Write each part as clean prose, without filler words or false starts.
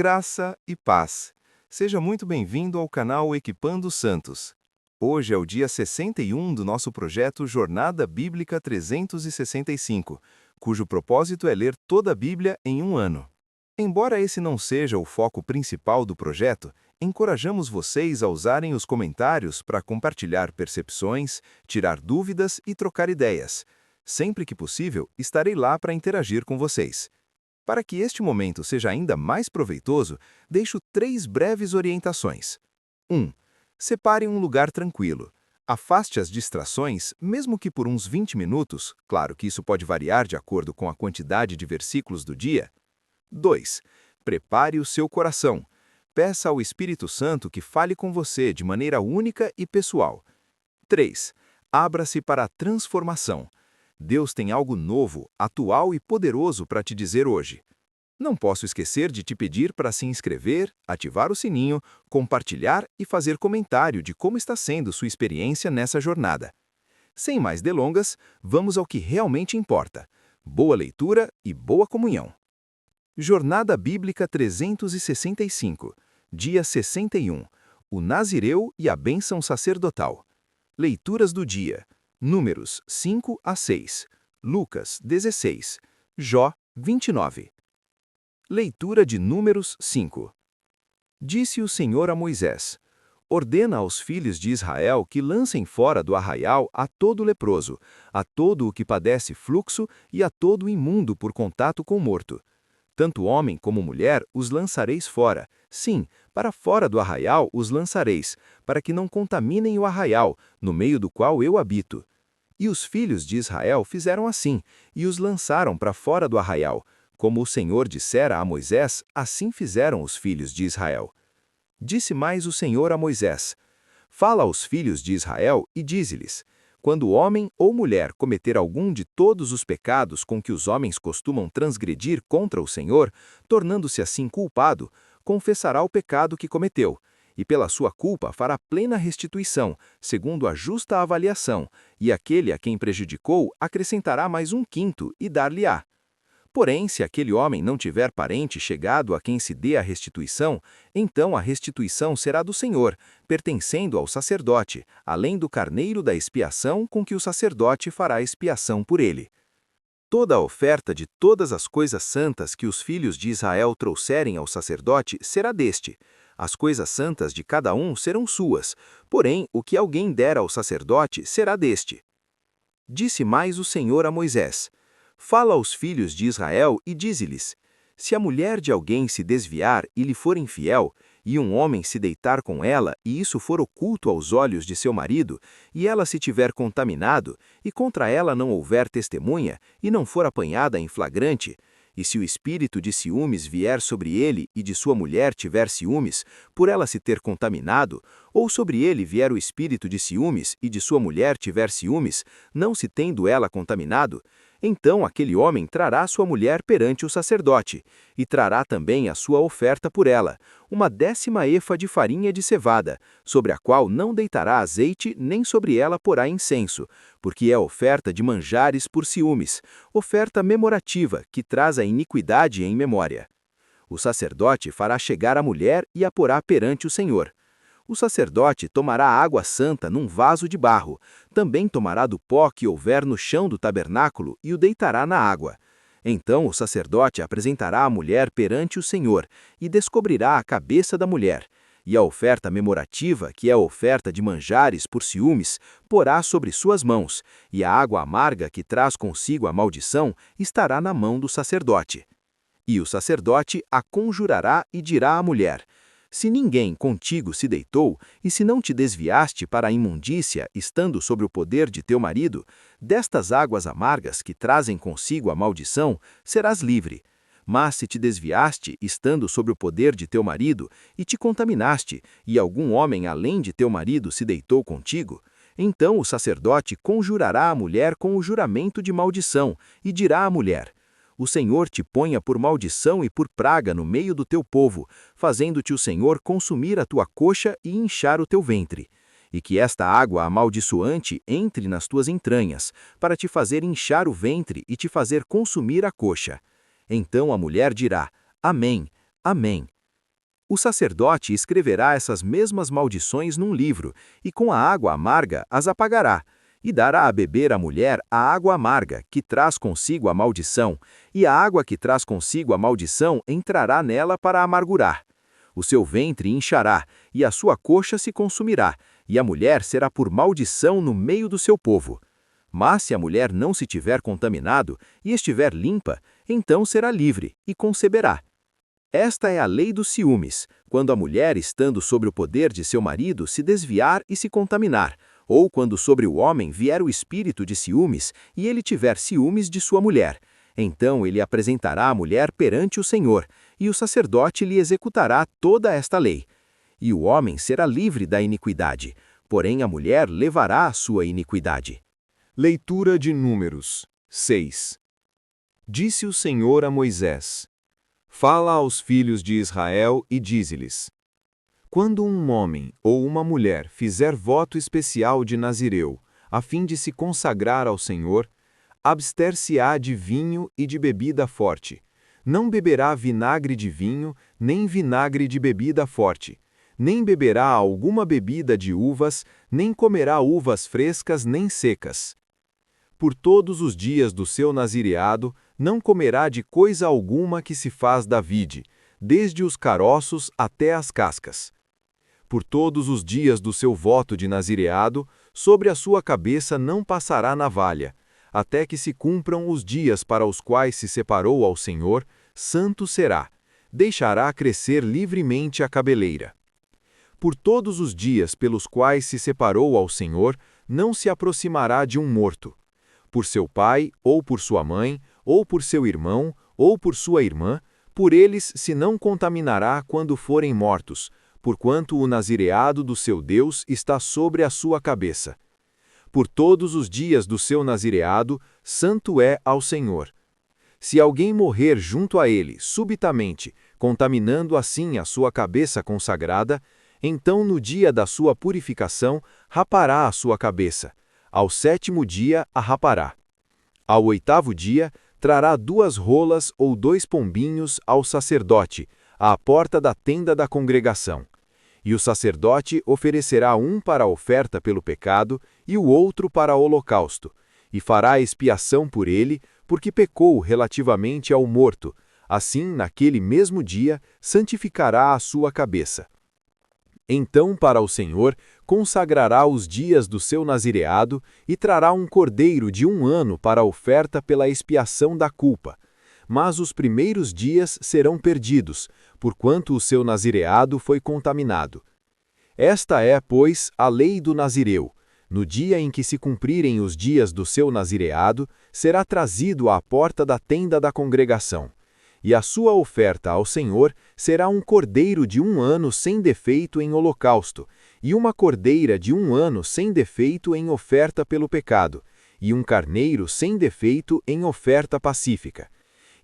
Graça e paz. Seja muito bem-vindo ao canal Equipando Santos. Hoje é o dia 61 do nosso projeto Jornada Bíblica 365, cujo propósito é ler toda a Bíblia em um ano. Embora esse não seja o foco principal do projeto, encorajamos vocês a usarem os comentários para compartilhar percepções, tirar dúvidas e trocar ideias. Sempre que possível, estarei lá para interagir com vocês. Para que este momento seja ainda mais proveitoso, deixo 3 breves orientações. 1. Separe um lugar tranquilo. Afaste as distrações, mesmo que por uns 20 minutos, claro que isso pode variar de acordo com a quantidade de versículos do dia. 2. Prepare o seu coração. Peça ao Espírito Santo que fale com você de maneira única e pessoal. 3. Abra-se para a transformação. Deus tem algo novo, atual e poderoso para te dizer hoje. Não posso esquecer de te pedir para se inscrever, ativar o sininho, compartilhar e fazer comentário de como está sendo sua experiência nessa jornada. Sem mais delongas, vamos ao que realmente importa. Boa leitura e boa comunhão. Jornada Bíblica 365, dia 61. O Nazireu e a bênção sacerdotal. Leituras do dia. Números 5 a 6, Lucas 16, Jó 29. Leitura de Números 5. Disse o Senhor a Moisés: ordena aos filhos de Israel que lancem fora do arraial a todo leproso, a todo o que padece fluxo e a todo imundo por contato com morto. Tanto homem como mulher os lançareis fora, sim, para fora do arraial os lançareis, para que não contaminem o arraial, no meio do qual eu habito. E os filhos de Israel fizeram assim, e os lançaram para fora do arraial. Como o Senhor dissera a Moisés, assim fizeram os filhos de Israel. Disse mais o Senhor a Moisés: fala aos filhos de Israel e dize-lhes: quando homem ou mulher cometer algum de todos os pecados com que os homens costumam transgredir contra o Senhor, tornando-se assim culpado, confessará o pecado que cometeu, e pela sua culpa fará plena restituição, segundo a justa avaliação, e aquele a quem prejudicou acrescentará mais 1/5 e dar-lhe-á. Porém, se aquele homem não tiver parente chegado a quem se dê a restituição, então a restituição será do Senhor, pertencendo ao sacerdote, além do carneiro da expiação com que o sacerdote fará expiação por ele. Toda a oferta de todas as coisas santas que os filhos de Israel trouxerem ao sacerdote será deste. As coisas santas de cada um serão suas, porém o que alguém der ao sacerdote será deste. Disse mais o Senhor a Moisés: fala aos filhos de Israel e dize-lhes: se a mulher de alguém se desviar e lhe for infiel, e um homem se deitar com ela, e isso for oculto aos olhos de seu marido, e ela se tiver contaminado, e contra ela não houver testemunha, e não for apanhada em flagrante, e se o espírito de ciúmes vier sobre ele e de sua mulher tiver ciúmes, por ela se ter contaminado, ou sobre ele vier o espírito de ciúmes e de sua mulher tiver ciúmes, não se tendo ela contaminado, então aquele homem trará sua mulher perante o sacerdote, e trará também a sua oferta por ela, 1/10 efa de farinha de cevada, sobre a qual não deitará azeite, nem sobre ela porá incenso, porque é oferta de manjares por ciúmes, oferta memorativa, que traz a iniquidade em memória. O sacerdote fará chegar a mulher e a porá perante o Senhor. O sacerdote tomará água santa num vaso de barro, também tomará do pó que houver no chão do tabernáculo e o deitará na água. Então o sacerdote apresentará a mulher perante o Senhor e descobrirá a cabeça da mulher. E a oferta memorativa, que é a oferta de manjares por ciúmes, porá sobre suas mãos, e a água amarga que traz consigo a maldição estará na mão do sacerdote. E o sacerdote a conjurará e dirá à mulher: se ninguém contigo se deitou, e se não te desviaste para a imundícia, estando sob o poder de teu marido, destas águas amargas que trazem consigo a maldição, serás livre. Mas se te desviaste, estando sob o poder de teu marido, e te contaminaste, e algum homem além de teu marido se deitou contigo, então o sacerdote conjurará a mulher com o juramento de maldição, e dirá à mulher: o Senhor te ponha por maldição e por praga no meio do teu povo, fazendo-te o Senhor consumir a tua coxa e inchar o teu ventre. E que esta água amaldiçoante entre nas tuas entranhas, para te fazer inchar o ventre e te fazer consumir a coxa. Então a mulher dirá: Amém, Amém. O sacerdote escreverá essas mesmas maldições num livro, e com a água amarga as apagará, e dará a beber à mulher a água amarga, que traz consigo a maldição, e a água que traz consigo a maldição entrará nela para amargurar. O seu ventre inchará, e a sua coxa se consumirá, e a mulher será por maldição no meio do seu povo. Mas se a mulher não se tiver contaminado e estiver limpa, então será livre e conceberá. Esta é a lei dos ciúmes, quando a mulher, estando sob o poder de seu marido, se desviar e se contaminar, ou quando sobre o homem vier o espírito de ciúmes e ele tiver ciúmes de sua mulher. Então ele apresentará a mulher perante o Senhor, e o sacerdote lhe executará toda esta lei. E o homem será livre da iniquidade, porém a mulher levará a sua iniquidade. Leitura de Números 6. Disse o Senhor a Moisés: Fala aos filhos de Israel e dize-lhes: Quando um homem ou uma mulher fizer voto especial de Nazireu, a fim de se consagrar ao Senhor, abster-se-á de vinho e de bebida forte. Não beberá vinagre de vinho, nem vinagre de bebida forte. Nem beberá alguma bebida de uvas, nem comerá uvas frescas nem secas. Por todos os dias do seu nazireado, não comerá de coisa alguma que se faz da vide, desde os caroços até as cascas. Por todos os dias do seu voto de nazireado, sobre a sua cabeça não passará navalha, até que se cumpram os dias para os quais se separou ao Senhor, santo será. Deixará crescer livremente a cabeleira. Por todos os dias pelos quais se separou ao Senhor, não se aproximará de um morto. Por seu pai, ou por sua mãe, ou por seu irmão, ou por sua irmã, por eles se não contaminará quando forem mortos, porquanto o nazireado do seu Deus está sobre a sua cabeça. Por todos os dias do seu nazireado, santo é ao Senhor. Se alguém morrer junto a ele, subitamente, contaminando assim a sua cabeça consagrada, então no dia da sua purificação, rapará a sua cabeça. Ao 7º dia a rapará. Ao 8º dia, trará 2 rolas ou 2 pombinhos ao sacerdote, à porta da tenda da congregação. E o sacerdote oferecerá um para a oferta pelo pecado e o outro para o holocausto, e fará expiação por ele, porque pecou relativamente ao morto. Assim, naquele mesmo dia, santificará a sua cabeça. Então, para o Senhor, consagrará os dias do seu nazireado e trará um cordeiro de 1 ano para a oferta pela expiação da culpa. Mas os primeiros dias serão perdidos, porquanto o seu nazireado foi contaminado. Esta é, pois, a lei do nazireu. No dia em que se cumprirem os dias do seu nazireado, será trazido à porta da tenda da congregação. E a sua oferta ao Senhor será um cordeiro de 1 ano sem defeito em holocausto, e uma cordeira de 1 ano sem defeito em oferta pelo pecado, e um carneiro sem defeito em oferta pacífica.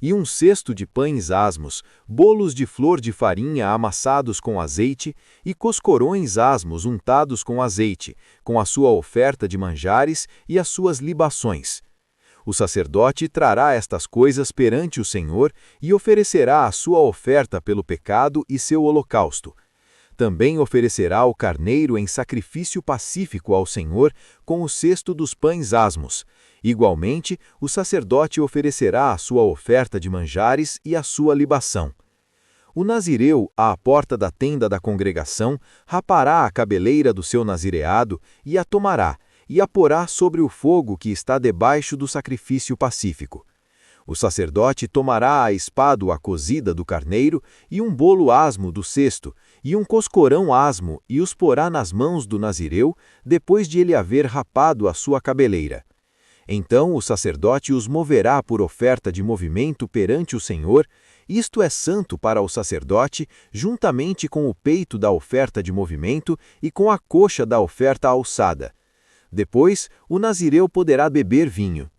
E 1 cesto de pães asmos, bolos de flor de farinha amassados com azeite, e coscorões asmos untados com azeite, com a sua oferta de manjares e as suas libações. O sacerdote trará estas coisas perante o Senhor e oferecerá a sua oferta pelo pecado e seu holocausto. Também oferecerá o carneiro em sacrifício pacífico ao Senhor com o cesto dos pães asmos. Igualmente, o sacerdote oferecerá a sua oferta de manjares e a sua libação. O nazireu, à porta da tenda da congregação, rapará a cabeleira do seu nazireado e a tomará, e a porá sobre o fogo que está debaixo do sacrifício pacífico. O sacerdote tomará a espádua cozida do carneiro e um bolo asmo do cesto, e um coscorão asmo, e os porá nas mãos do nazireu, depois de ele haver rapado a sua cabeleira. Então o sacerdote os moverá por oferta de movimento perante o Senhor. Isto é santo para o sacerdote, juntamente com o peito da oferta de movimento e com a coxa da oferta alçada. Depois, o nazireu poderá beber vinho.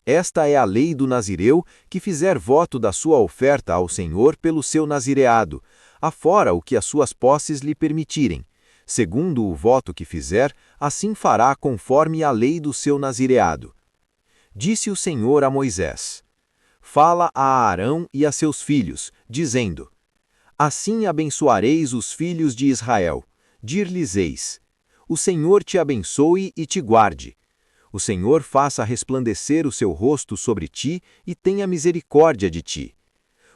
Esta é a lei do nazireu que fizer voto da sua oferta ao Senhor pelo seu nazireado, afora o que as suas posses lhe permitirem. Segundo o voto que fizer, assim fará conforme a lei do seu nazireado. Disse o Senhor a Moisés: Fala a Arão e a seus filhos, dizendo: Assim abençoareis os filhos de Israel. Dir-lhes-eis: O Senhor te abençoe e te guarde. O Senhor faça resplandecer o seu rosto sobre ti e tenha misericórdia de ti.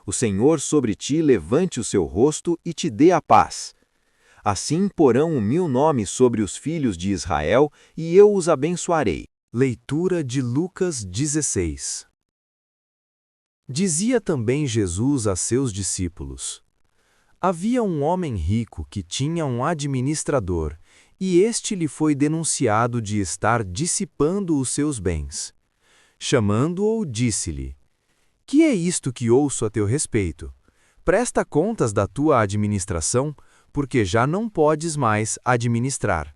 O Senhor sobre ti levante o seu rosto e te dê a paz. Assim porão o meu nome sobre os filhos de Israel, e eu os abençoarei. Leitura de Lucas 16. Dizia também Jesus a seus discípulos: Havia um homem rico que tinha um administrador, e este lhe foi denunciado de estar dissipando os seus bens. Chamando-o, disse-lhe: Que é isto que ouço a teu respeito? Presta contas da tua administração, porque já não podes mais administrar.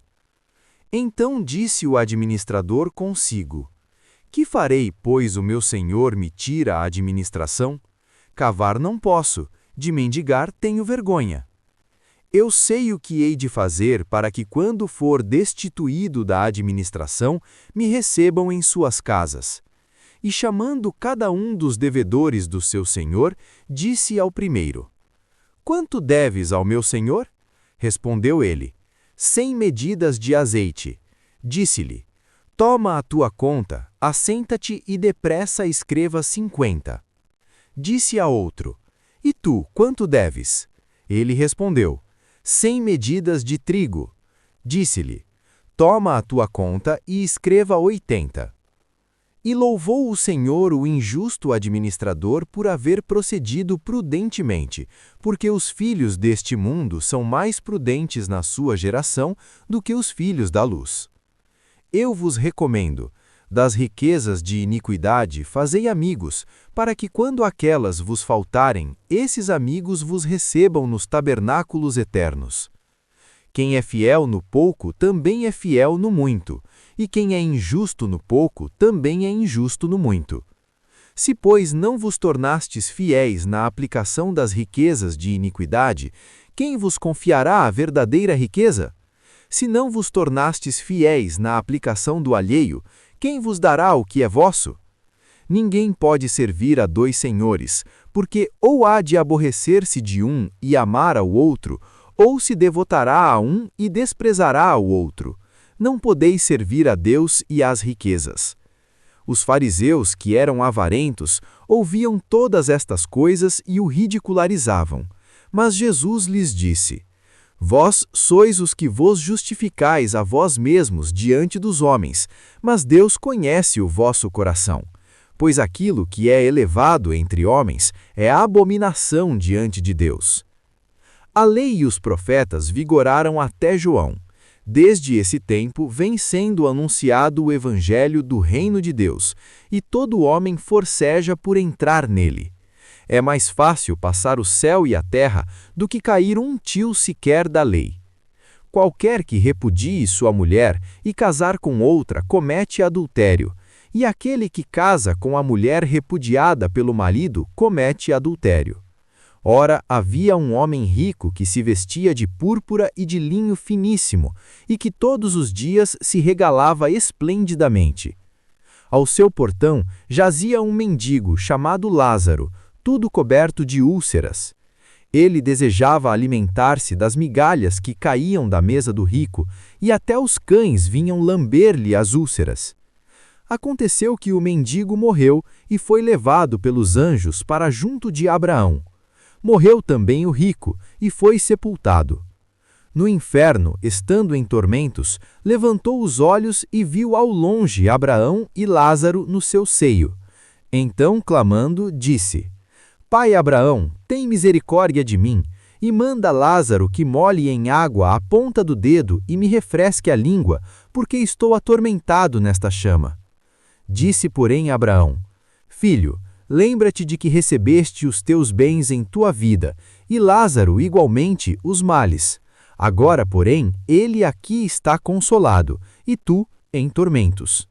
Então disse o administrador consigo: Que farei, pois o meu senhor me tira a administração? Cavar não posso, de mendigar tenho vergonha. Eu sei o que hei de fazer para que, quando for destituído da administração, me recebam em suas casas. E chamando cada um dos devedores do seu senhor, disse ao primeiro: Quanto deves ao meu senhor? Respondeu ele: 100 medidas de azeite. Disse-lhe: Toma a tua conta, assenta-te e depressa escreva 50. Disse a outro: E tu, quanto deves? Ele respondeu: 100 medidas de trigo. Disse-lhe: Toma a tua conta e escreva 80. E louvou o Senhor o injusto administrador por haver procedido prudentemente, porque os filhos deste mundo são mais prudentes na sua geração do que os filhos da luz. Eu vos recomendo: das riquezas de iniquidade fazei amigos, para que quando aquelas vos faltarem, esses amigos vos recebam nos tabernáculos eternos. Quem é fiel no pouco também é fiel no muito, e quem é injusto no pouco também é injusto no muito. Se, pois, não vos tornastes fiéis na aplicação das riquezas de iniquidade, quem vos confiará a verdadeira riqueza? Se não vos tornastes fiéis na aplicação do alheio, quem vos dará o que é vosso? Ninguém pode servir a dois senhores, porque ou há de aborrecer-se de um e amar ao outro, ou se devotará a um e desprezará ao outro. Não podeis servir a Deus e às riquezas. Os fariseus, que eram avarentos, ouviam todas estas coisas e o ridicularizavam. Mas Jesus lhes disse: Vós sois os que vos justificais a vós mesmos diante dos homens, mas Deus conhece o vosso coração. Pois aquilo que é elevado entre homens é abominação diante de Deus. A lei e os profetas vigoraram até João. Desde esse tempo vem sendo anunciado o evangelho do reino de Deus, e todo homem forceja por entrar nele. É mais fácil passar o céu e a terra do que cair um tio sequer da lei. Qualquer que repudie sua mulher e casar com outra comete adultério, e aquele que casa com a mulher repudiada pelo marido comete adultério. Ora, havia um homem rico que se vestia de púrpura e de linho finíssimo, e que todos os dias se regalava esplendidamente. Ao seu portão jazia um mendigo chamado Lázaro, tudo coberto de úlceras. Ele desejava alimentar-se das migalhas que caíam da mesa do rico, e até os cães vinham lamber-lhe as úlceras. Aconteceu que o mendigo morreu e foi levado pelos anjos para junto de Abraão. Morreu também o rico e foi sepultado. No inferno, estando em tormentos, levantou os olhos e viu ao longe Abraão e Lázaro no seu seio. Então, clamando, disse: Pai Abraão, tem misericórdia de mim, e manda Lázaro que molhe em água a ponta do dedo e me refresque a língua, porque estou atormentado nesta chama. Disse, porém, Abraão: Filho, lembra-te de que recebeste os teus bens em tua vida, e Lázaro, igualmente, os males. Agora, porém, ele aqui está consolado, e tu em tormentos.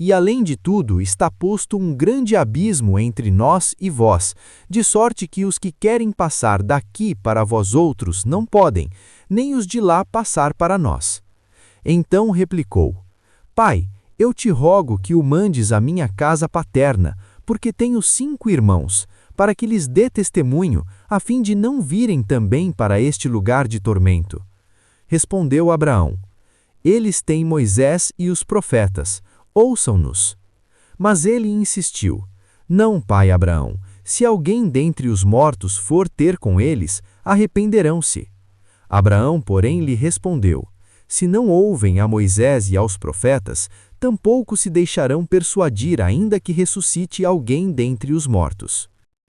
E além de tudo, está posto um grande abismo entre nós e vós, de sorte que os que querem passar daqui para vós outros não podem, nem os de lá passar para nós. Então replicou: Pai, eu te rogo que o mandes à minha casa paterna, porque tenho 5 irmãos, para que lhes dê testemunho, a fim de não virem também para este lugar de tormento. Respondeu Abraão: Eles têm Moisés e os profetas, ouçam-nos. Mas ele insistiu: Não, pai Abraão, se alguém dentre os mortos for ter com eles, arrependerão-se. Abraão, porém, lhe respondeu: Se não ouvem a Moisés e aos profetas, tampouco se deixarão persuadir ainda que ressuscite alguém dentre os mortos.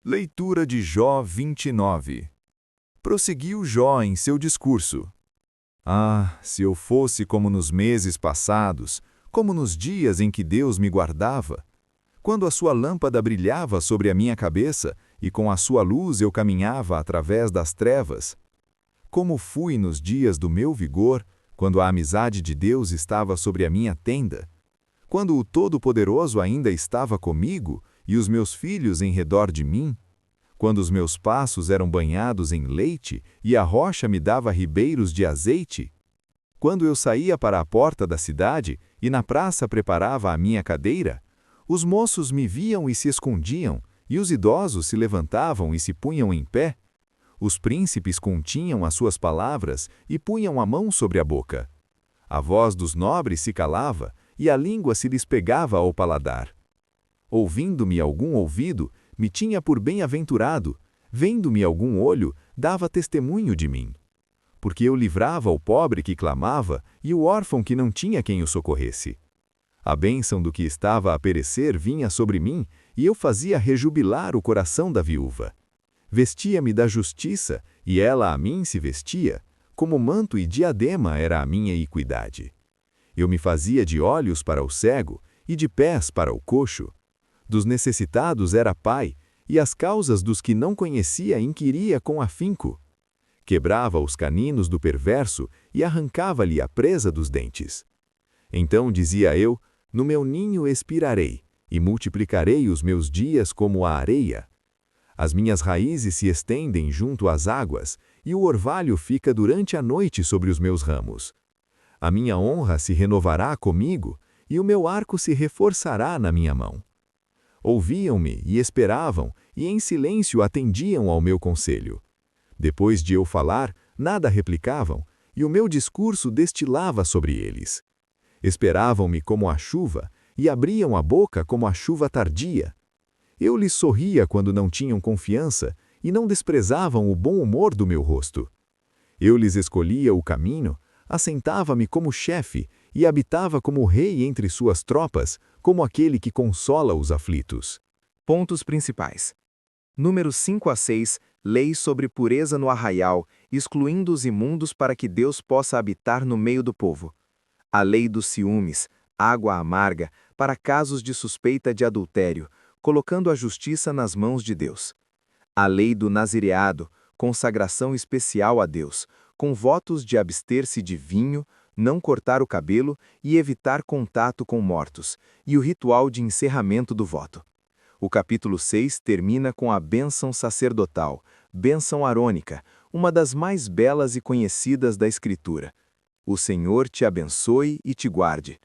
Leitura de Jó 29. Prosseguiu Jó em seu discurso. Ah, se eu fosse como nos meses passados, como nos dias em que Deus me guardava, quando a sua lâmpada brilhava sobre a minha cabeça e com a sua luz eu caminhava através das trevas. Como fui nos dias do meu vigor, quando a amizade de Deus estava sobre a minha tenda, quando o Todo-Poderoso ainda estava comigo e os meus filhos em redor de mim, quando os meus passos eram banhados em leite e a rocha me dava ribeiros de azeite, quando eu saía para a porta da cidade e na praça preparava a minha cadeira, os moços me viam e se escondiam, e os idosos se levantavam e se punham em pé. Os príncipes continham as suas palavras e punham a mão sobre a boca. A voz dos nobres se calava, e a língua se lhes pegava ao paladar. Ouvindo-me algum ouvido, me tinha por bem-aventurado, vendo-me algum olho, dava testemunho de mim. Porque eu livrava o pobre que clamava e o órfão que não tinha quem o socorresse. A bênção do que estava a perecer vinha sobre mim, e eu fazia rejubilar o coração da viúva. Vestia-me da justiça, e ela a mim se vestia, como manto e diadema era a minha equidade. Eu me fazia de olhos para o cego, e de pés para o coxo. Dos necessitados era pai, e as causas dos que não conhecia inquiria com afinco. Quebrava os caninos do perverso e arrancava-lhe a presa dos dentes. Então dizia eu: No meu ninho expirarei, e multiplicarei os meus dias como a areia. As minhas raízes se estendem junto às águas, e o orvalho fica durante a noite sobre os meus ramos. A minha honra se renovará comigo, e o meu arco se reforçará na minha mão. Ouviam-me e esperavam, e em silêncio atendiam ao meu conselho. Depois de eu falar, nada replicavam, e o meu discurso destilava sobre eles. Esperavam-me como a chuva, e abriam a boca como a chuva tardia. Eu lhes sorria quando não tinham confiança, e não desprezavam o bom humor do meu rosto. Eu lhes escolhia o caminho, assentava-me como chefe, e habitava como rei entre suas tropas, como aquele que consola os aflitos. Pontos principais. Números 5 a 6, leis sobre pureza no arraial, excluindo os imundos para que Deus possa habitar no meio do povo. A lei dos ciúmes, água amarga, para casos de suspeita de adultério, colocando a justiça nas mãos de Deus. A lei do nazireado, consagração especial a Deus, com votos de abster-se de vinho, não cortar o cabelo e evitar contato com mortos, e o ritual de encerramento do voto. O capítulo 6 termina com a bênção sacerdotal, bênção arônica, uma das mais belas e conhecidas da Escritura. O Senhor te abençoe e te guarde.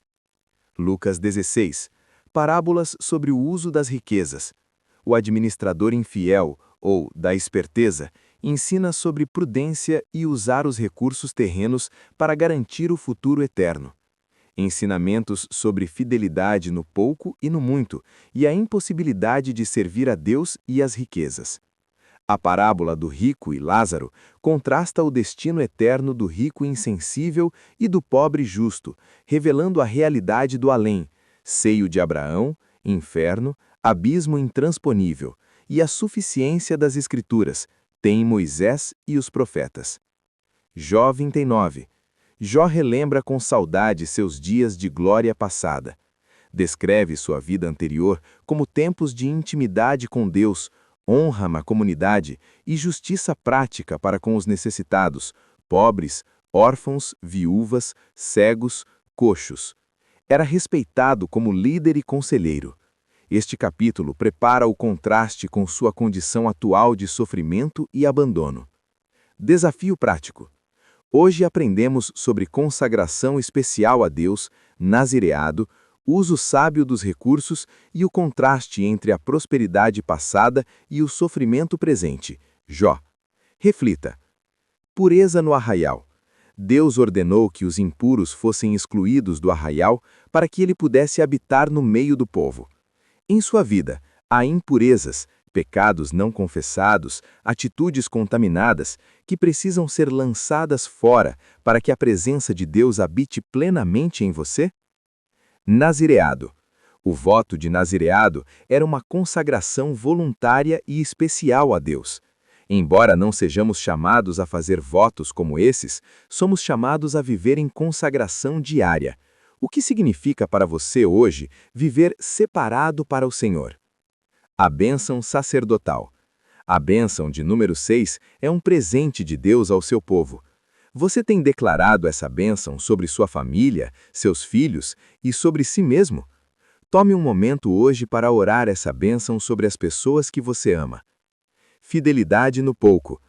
Lucas 16. Parábolas sobre o uso das riquezas. O administrador infiel, ou da esperteza, ensina sobre prudência e usar os recursos terrenos para garantir o futuro eterno. Ensinamentos sobre fidelidade no pouco e no muito, e a impossibilidade de servir a Deus e as riquezas. A parábola do rico e Lázaro contrasta o destino eterno do rico insensível e do pobre justo, revelando a realidade do além, seio de Abraão, inferno, abismo intransponível, e a suficiência das Escrituras, tem Moisés e os profetas. Jó 29. Jó relembra com saudade seus dias de glória passada. Descreve sua vida anterior como tempos de intimidade com Deus, honra na comunidade e justiça prática para com os necessitados, pobres, órfãos, viúvas, cegos, coxos. Era respeitado como líder e conselheiro. Este capítulo prepara o contraste com sua condição atual de sofrimento e abandono. Desafio prático. Hoje aprendemos sobre consagração especial a Deus, nazireado, uso sábio dos recursos e o contraste entre a prosperidade passada e o sofrimento presente. Jó. Reflita. Pureza no arraial. Deus ordenou que os impuros fossem excluídos do arraial para que ele pudesse habitar no meio do povo. Em sua vida, há impurezas, pecados não confessados, atitudes contaminadas, que precisam ser lançadas fora para que a presença de Deus habite plenamente em você? Nazireado. O voto de nazireado era uma consagração voluntária e especial a Deus. Embora não sejamos chamados a fazer votos como esses, somos chamados a viver em consagração diária. O que significa para você hoje viver separado para o Senhor? A bênção sacerdotal. A bênção de número 6 é um presente de Deus ao seu povo. Você tem declarado essa bênção sobre sua família, seus filhos e sobre si mesmo? Tome um momento hoje para orar essa bênção sobre as pessoas que você ama. Fidelidade no pouco.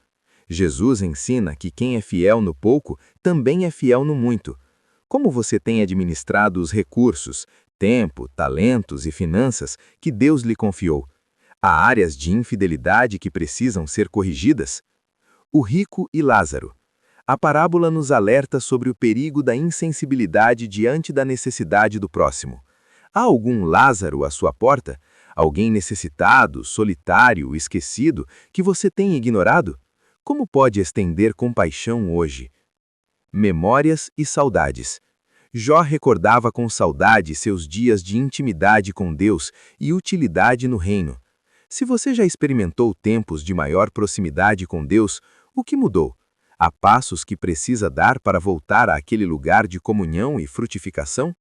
Jesus ensina que quem é fiel no pouco também é fiel no muito. Como você tem administrado os recursos, tempo, talentos e finanças que Deus lhe confiou? Há áreas de infidelidade que precisam ser corrigidas? O rico e Lázaro. A parábola nos alerta sobre o perigo da insensibilidade diante da necessidade do próximo. Há algum Lázaro à sua porta? Alguém necessitado, solitário, esquecido, que você tem ignorado? Como pode estender compaixão hoje? Memórias e saudades. Jó recordava com saudade seus dias de intimidade com Deus e utilidade no reino. Se você já experimentou tempos de maior proximidade com Deus, o que mudou? Há passos que precisa dar para voltar àquele lugar de comunhão e frutificação?